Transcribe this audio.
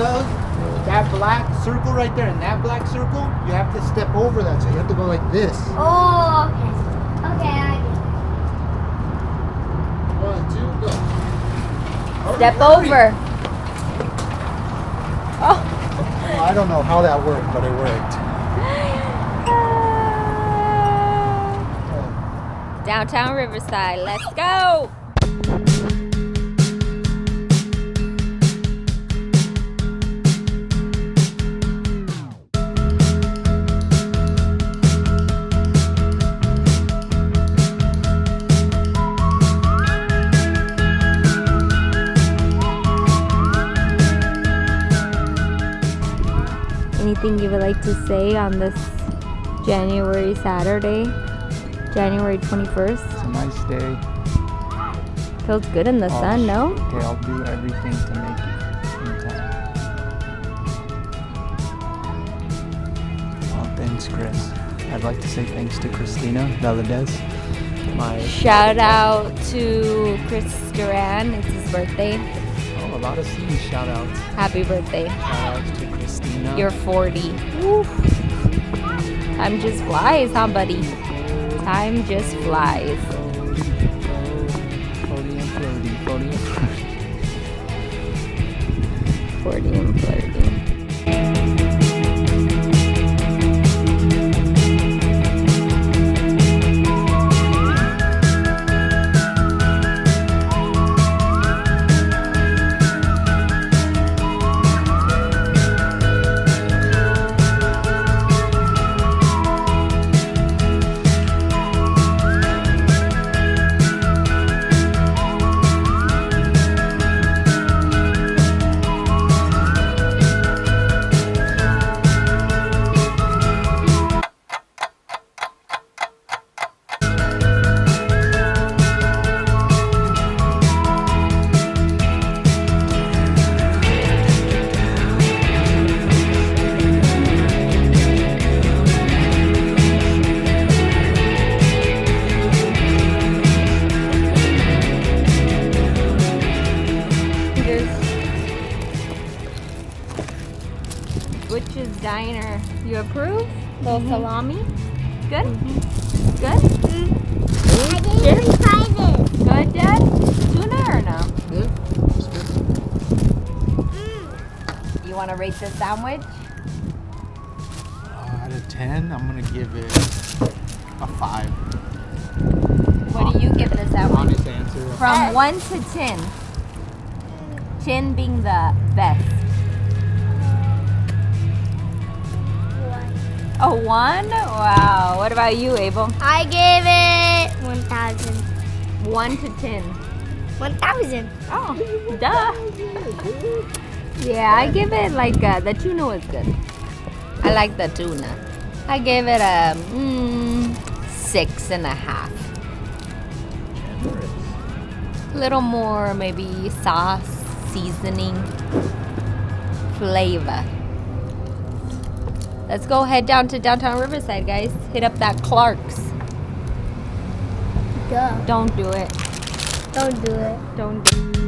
does, that black circle right there and that black circle, you have to step over that. So you have to go like this. Oh, okay. Okay, I get it. 1, 2, go. Step Hurry. over. Oh. Well, I don't know how that worked, but it worked. Downtown Riverside, let's go! Anything you would like to say on this January Saturday? January 21st. It's a nice day. Feels good in the sun, no? Okay, I'll do everything to make it in time. Well, thanks, Chris. I'd like to say thanks to Christina Valadez. Shout out to Chris Duran. It's his birthday. Oh, a lot of scene shout outs. Happy birthday. Shout outs to Christina. You're 40. Woo. Time just flies, huh, buddy? Time just flies. Floaty and flirty, floaty and flirty. 40 and flirty. Butch's Diner. You approve? Little salami? Good? Good? I didn't try this. Good, Dad? Tuna or no? Good? It's good. You want to rate this sandwich? Out of 10, I'm going to give it a 5. What do you give it a sandwich? Honest answer. From 1 to 10. 10 being the best. A 1? Wow. What about you, Abel? I gave it 1,000. 1 to 10. 1,000. Oh, duh. Yeah, I give it like the tuna was good. I like the tuna. I gave it a 6.5. Little more maybe sauce, seasoning, flavor. Let's go head down to downtown Riverside, guys. Hit up that Clarks. Duh. Don't do it. Don't do it. Don't do it.